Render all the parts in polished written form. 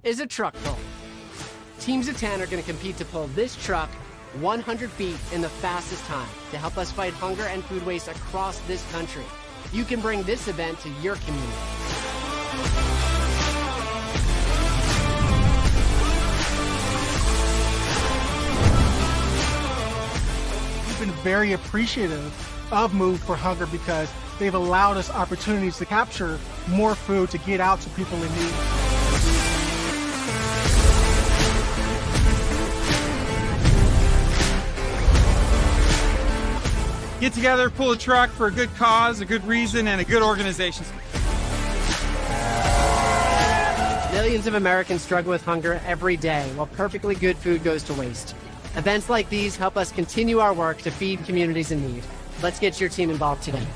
is a truck pull. Teams of 10 are going to compete to pull this truck 100 feet in the fastest time to help us fight hunger and food waste across this country. You can bring this event to your community. We've been very appreciative of Move for Hunger because they've allowed us opportunities to capture more food to get out to people in need. Get together, pull a truck for a good cause, a good reason, and a good organization. Millions of Americans struggle with hunger every day while perfectly good food goes to waste. Events like these help us continue our work to feed communities in need. Let's get your team involved today.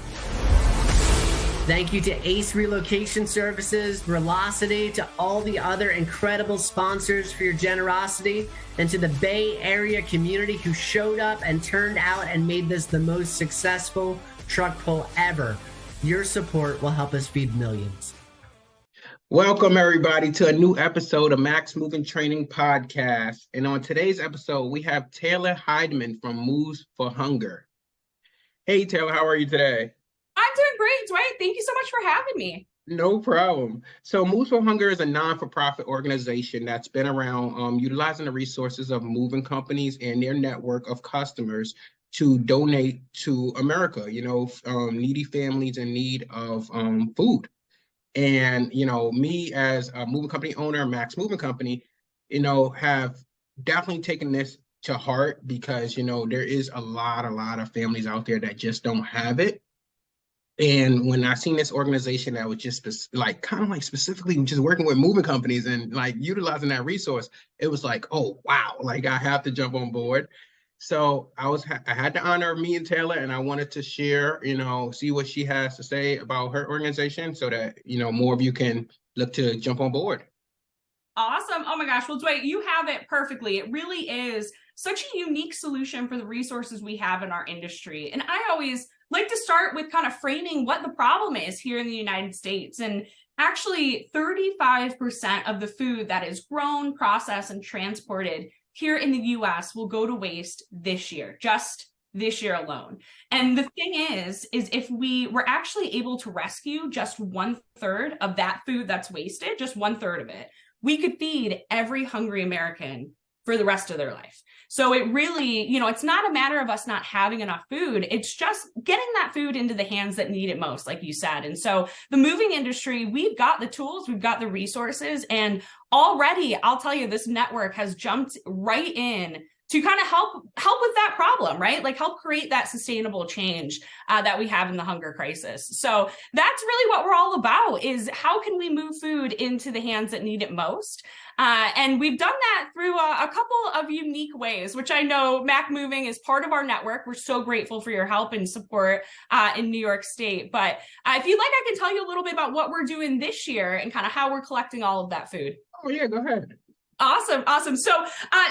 Thank you to Ace Relocation Services, Velocity, to all the other incredible sponsors for your generosity, and to the Bay Area community who showed up and turned out and made this the most successful truck pull ever. Your support will help us feed millions. Welcome, everybody, to a new episode of Max Moving Training Podcast. And on today's episode, we have Taylor Heideman from Moves for Hunger. Hey, Taylor, how are you today? I'm doing great, Dwight. Thank you so much for having me. No problem. So Moves for Hunger is a non-for-profit organization that's been around utilizing the resources of moving companies and their network of customers to donate to America, needy families in need of food. And, me as a moving company owner, Max Moving Company, have definitely taken this to heart because, there is a lot of families out there that just don't have it. And when I seen this organization that was just specifically just working with moving companies and utilizing that resource, it was like, oh, wow, I have to jump on board. So I had the honor of meeting Taylor, and I wanted to share, see what she has to say about her organization so that, more of you can look to jump on board. Awesome. Oh my gosh. Well, Dwight, you have it perfectly. It really is such a unique solution for the resources we have in our industry. And I always like to start with kind of framing what the problem is here in the United States. And actually 35% of the food that is grown, processed, and transported here in the US will go to waste this year, just this year alone. And the thing is if we were actually able to rescue just 1/3 of that food that's wasted, just 1/3 of it, we could feed every hungry American for the rest of their life. So it really, it's not a matter of us not having enough food. It's just getting that food into the hands that need it most, like you said. And so the moving industry, we've got the tools, we've got the resources, and already, I'll tell you, this network has jumped right in to kind of help with that problem, right? Help create that sustainable change that we have in the hunger crisis. So that's really what we're all about, is how can we move food into the hands that need it most? And we've done that through a couple of unique ways, which I know Mac Moving is part of our network. We're so grateful for your help and support in New York State. But if you'd like, I can tell you a little bit about what we're doing this year and kind of how we're collecting all of that food. Oh, yeah, go ahead. Awesome. So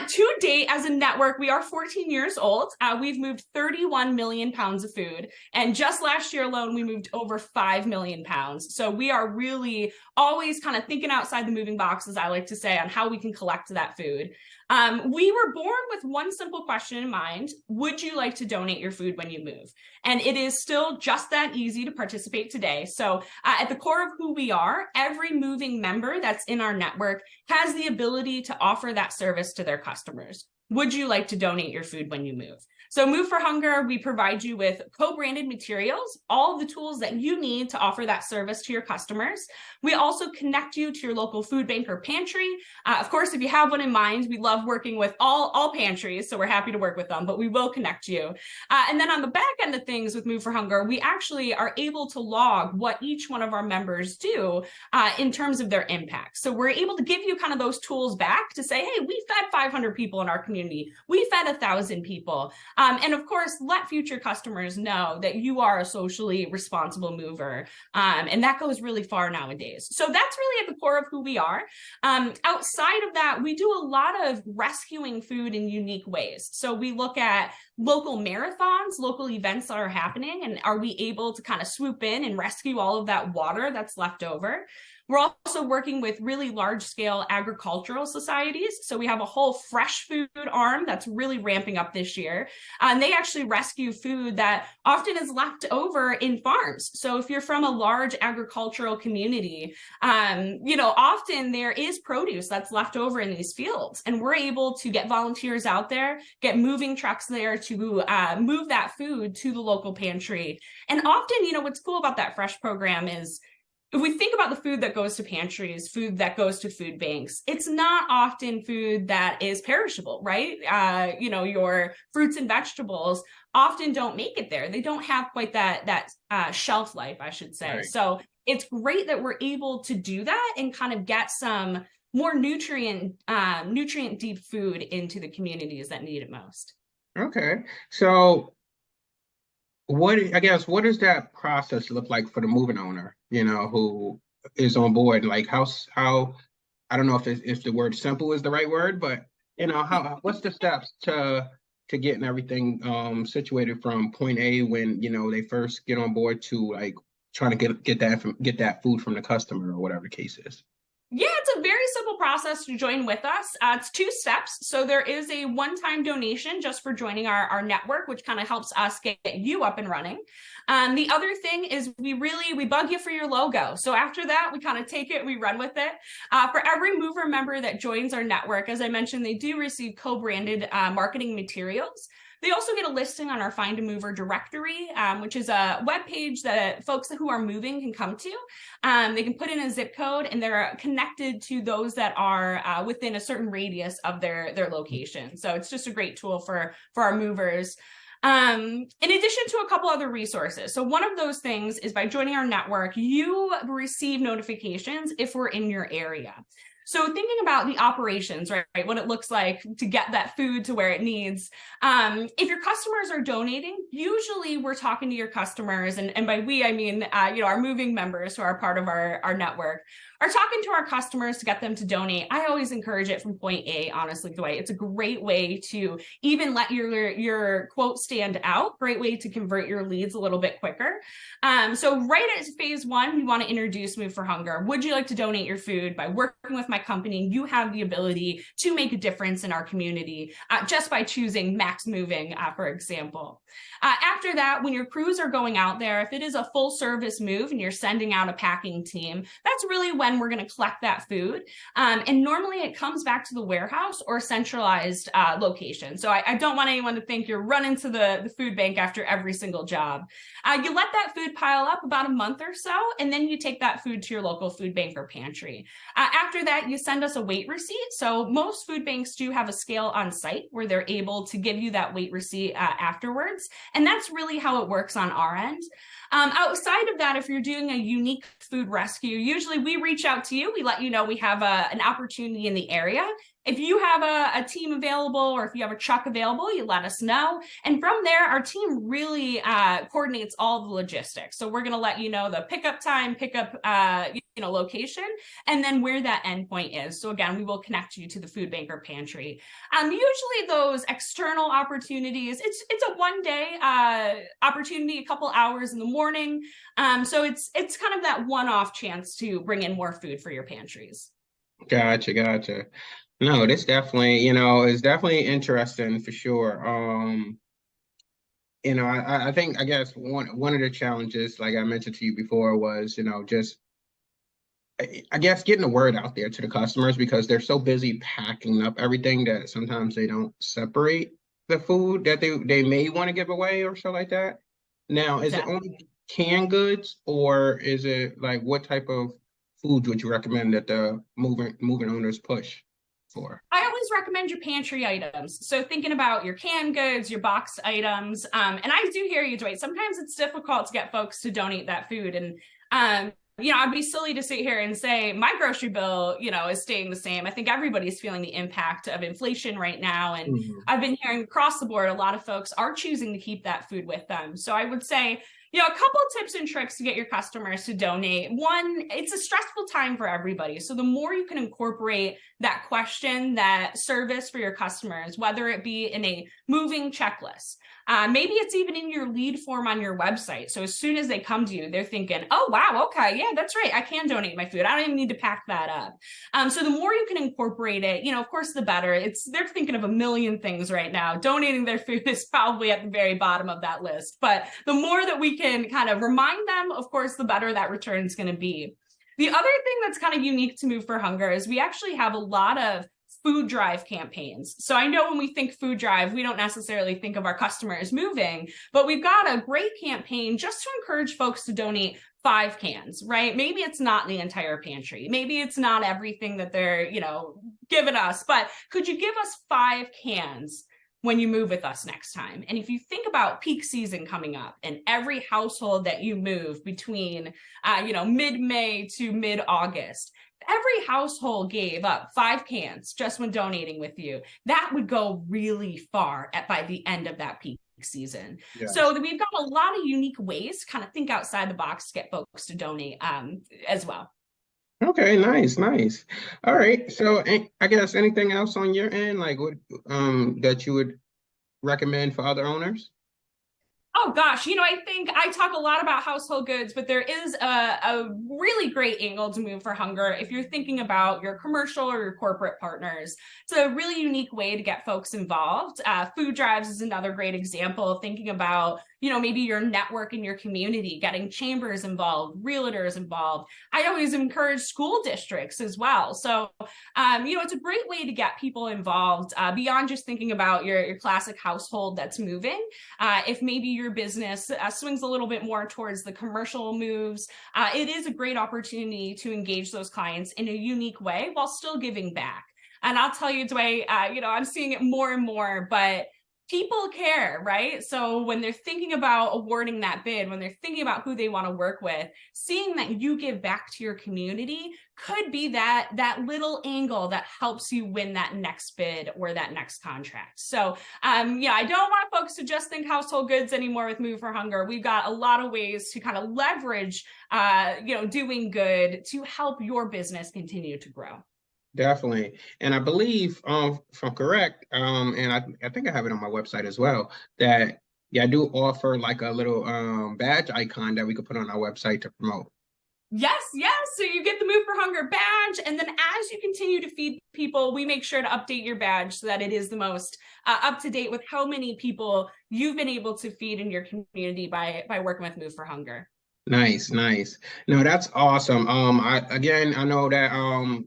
to date, as a network, we are 14 years old. We've moved 31 million pounds of food. And just last year alone, we moved over 5 million pounds. So we are really always kind of thinking outside the moving box, as I like to say, on how we can collect that food. We were born with one simple question in mind: would you like to donate your food when you move? And it is still just that easy to participate today. So at the core of who we are, every moving member that's in our network has the ability to offer that service to their customers. Would you like to donate your food when you move? So Move for Hunger, we provide you with co-branded materials, all of the tools that you need to offer that service to your customers. We also connect you to your local food bank or pantry. Of course, if you have one in mind, we love working with all pantries, so we're happy to work with them, but we will connect you. And then on the back end of things with Move for Hunger, we actually are able to log what each one of our members do in terms of their impact. So we're able to give you kind of those tools back to say, hey, we fed 500 people in our community. We fed 1,000 people. And of course, let future customers know that you are a socially responsible mover. And that goes really far nowadays. So that's really at the core of who we are. Outside of that, we do a lot of rescuing food in unique ways. So we look at local marathons, local events that are happening, and are we able to kind of swoop in and rescue all of that water that's left over? We're also working with really large scale agricultural societies. So we have a whole fresh food arm that's really ramping up this year. And they actually rescue food that often is left over in farms. So if you're from a large agricultural community, often there is produce that's left over in these fields. And we're able to get volunteers out there, get moving trucks there to move that food to the local pantry. And often, what's cool about that Fresh program is, if we think about the food that goes to pantries, food that goes to food banks, it's not often food that is perishable, right? Your fruits and vegetables often don't make it there. They don't have quite that shelf life, I should say. Right. So it's great that we're able to do that and kind of get some more nutrient deep food into the communities that need it most. Okay. So what does that process look like for the moving owner, who is on board? Like how I don't know if the word simple is the right word, but what's the steps to getting everything situated from point A when they first get on board to like trying to get that food from the customer or whatever the case is? Yeah, it's a very simple process to join with us. It's 2 steps. So there is a one-time donation just for joining our network, which kind of helps us get you up and running. The other thing is we bug you for your logo. So after that, we kind of take it, we run with it. For every mover member that joins our network, as I mentioned, they do receive co-branded marketing materials. They also get a listing on our Find a Mover directory, which is a web page that folks who are moving can come to. They can put in a zip code and they're connected to those that are within a certain radius of their location. So it's just a great tool for our movers. In addition to a couple other resources. So one of those things is by joining our network, you receive notifications if we're in your area. So thinking about the operations, right, what it looks like to get that food to where it needs. If your customers are donating, usually we're talking to your customers, and by we, I mean, our moving members who are part of our network, are talking to our customers to get them to donate. I always encourage it from point A, honestly, Dwight. It's a great way to even let your quote stand out, great way to convert your leads a little bit quicker. So right at phase 1, we want to introduce Move for Hunger. Would you like to donate your food? By working with my company, you have the ability to make a difference in our community just by choosing Max Moving, for example. After that, when your crews are going out there, if it is a full service move and you're sending out a packing team, that's really when we're going to collect that food. And normally it comes back to the warehouse or centralized location. So I don't want anyone to think you're running to the food bank after every single job. You let that food pile up about a month or so, and then you take that food to your local food bank or pantry. After that, you send us a weight receipt. So most food banks do have a scale on site where they're able to give you that weight receipt afterwards. And that's really how it works on our end. Outside of that, if you're doing a unique food rescue, usually we reach out to you. We let you know we have an opportunity in the area. If you have a team available or if you have a truck available, you let us know. And from there, our team really coordinates all the logistics. So we're going to let you know the pickup time, pickup location, and then where that endpoint is. So again, we will connect you to the food bank or pantry. Usually those external opportunities, it's a one-day opportunity, a couple hours in the morning. So it's kind of that one-off chance to bring in more food for your pantries. Gotcha. No, this definitely, is definitely interesting for sure. I guess one of the challenges, like I mentioned to you before, was, just, I guess, getting the word out there to the customers because they're so busy packing up everything that sometimes they don't separate the food that they may want to give away or so like that. Now, is it only canned goods or is it like what type of food would you recommend that the moving owners push for? I always recommend your pantry items. So thinking about your canned goods, your boxed items. And I do hear you, Dwight. Sometimes it's difficult to get folks to donate that food. And, I'd be silly to sit here and say my grocery bill, is staying the same. I think everybody's feeling the impact of inflation right now. And I've been hearing across the board, a lot of folks are choosing to keep that food with them. So I would say, a couple of tips and tricks to get your customers to donate. One, it's a stressful time for everybody. So the more you can incorporate that question, that service for your customers, whether it be in a moving checklist, maybe it's even in your lead form on your website. So as soon as they come to you, they're thinking, oh, wow, okay, yeah, that's right. I can donate my food. I don't even need to pack that up. So the more you can incorporate it, of course, the better. They're thinking of a million things right now. Donating their food is probably at the very bottom of that list. But the more that we can kind of remind them, of course, the better that return is going to be. The other thing that's kind of unique to Move for Hunger is we actually have a lot of food drive campaigns. So I know when we think food drive, we don't necessarily think of our customers moving, but we've got a great campaign just to encourage folks to donate 5 cans, right? Maybe it's not the entire pantry. Maybe it's not everything that they're, giving us, but could you give us 5 cans when you move with us next time? And if you think about peak season coming up and every household that you move between, mid-May to mid-August, every household gave up 5 cans just when donating with you, that would go really far by the end of that peak season. Yes. So we've got a lot of unique ways to kind of think outside the box to get folks to donate as well. Okay, nice. All right. So I guess anything else on your end, like what that you would recommend for other owners? Oh gosh, I think I talk a lot about household goods, but there is a really great angle to Move for Hunger. If you're thinking about your commercial or your corporate partners, it's a really unique way to get folks involved. Food drives is another great example of thinking about, maybe your network in your community, getting chambers involved, realtors involved. I always encourage school districts as well. So, it's a great way to get people involved beyond just thinking about your classic household that's moving. If maybe your business swings a little bit more towards the commercial moves, it is a great opportunity to engage those clients in a unique way while still giving back. And I'll tell you, Dwayne, I'm seeing it more and more, but people care, right? So when they're thinking about awarding that bid, when they're thinking about who they want to work with, seeing that you give back to your community could be that little angle that helps you win that next bid or that next contract. So, I don't want folks to just think household goods anymore with Move for Hunger. We've got a lot of ways to kind of leverage, doing good to help your business continue to grow. Definitely. And I believe, if I'm correct, and I think I have it on my website as well, that I do offer like a little badge icon that we could put on our website to promote. Yes. So you get the Move for Hunger badge, and then as you continue to feed people, we make sure to update your badge so that it is the most up to date with how many people you've been able to feed in your community by working with Move for Hunger. Nice. No, that's awesome. I know that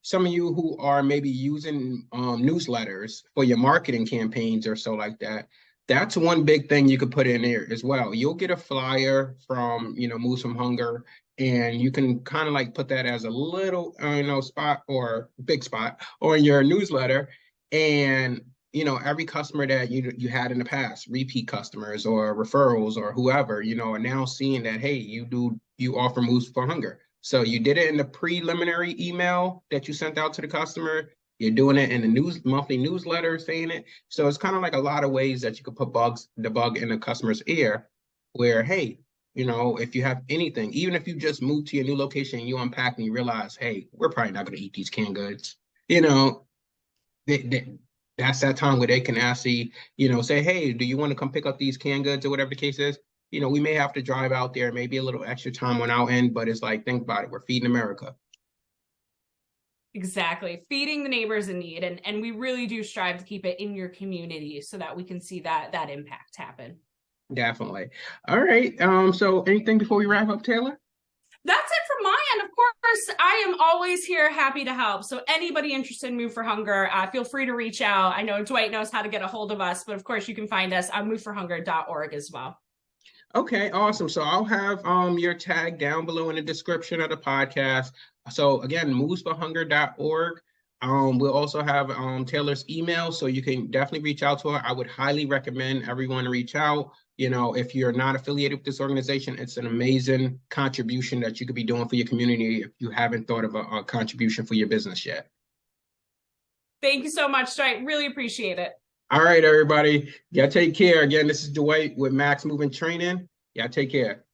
some of you who are maybe using newsletters for your marketing campaigns or so like that, that's one big thing you could put in there as well. You'll get a flyer from, Moves from Hunger, and you can kind of like put that as a little, spot or big spot on your newsletter. And, every customer that you had in the past, repeat customers or referrals or whoever, are now seeing that, hey, you offer Moves for Hunger. So you did it in the preliminary email that you sent out to the customer. You're doing it in the monthly newsletter saying it. So it's kind of like a lot of ways that you could put the bug in the customer's ear where, hey, if you have anything, even if you just moved to your new location and you unpack and you realize, hey, we're probably not going to eat these canned goods, that's that time where they can actually, say, hey, do you want to come pick up these canned goods or whatever the case is? We may have to drive out there, maybe a little extra time on our end, but it's like, think about it. We're feeding America. Exactly. Feeding the neighbors in need. And we really do strive to keep it in your community so that we can see that impact happen. Definitely. All right. So anything before we wrap up, Taylor? That's it from my end. Of course, I am always here, happy to help. So anybody interested in Move for Hunger, feel free to reach out. I know Dwight knows how to get a hold of us, but of course you can find us on moveforhunger.org as well. Okay, awesome. So I'll have your tag down below in the description of the podcast. So again, movesforhunger.org. We'll also have Taylor's email, so you can definitely reach out to her. I would highly recommend everyone reach out. If you're not affiliated with this organization, it's an amazing contribution that you could be doing for your community if you haven't thought of a contribution for your business yet. Thank you so much, Dwight. Really appreciate it. All right, everybody. Take care. Again, this is Dwight with Max Movement Training. Y'all take care.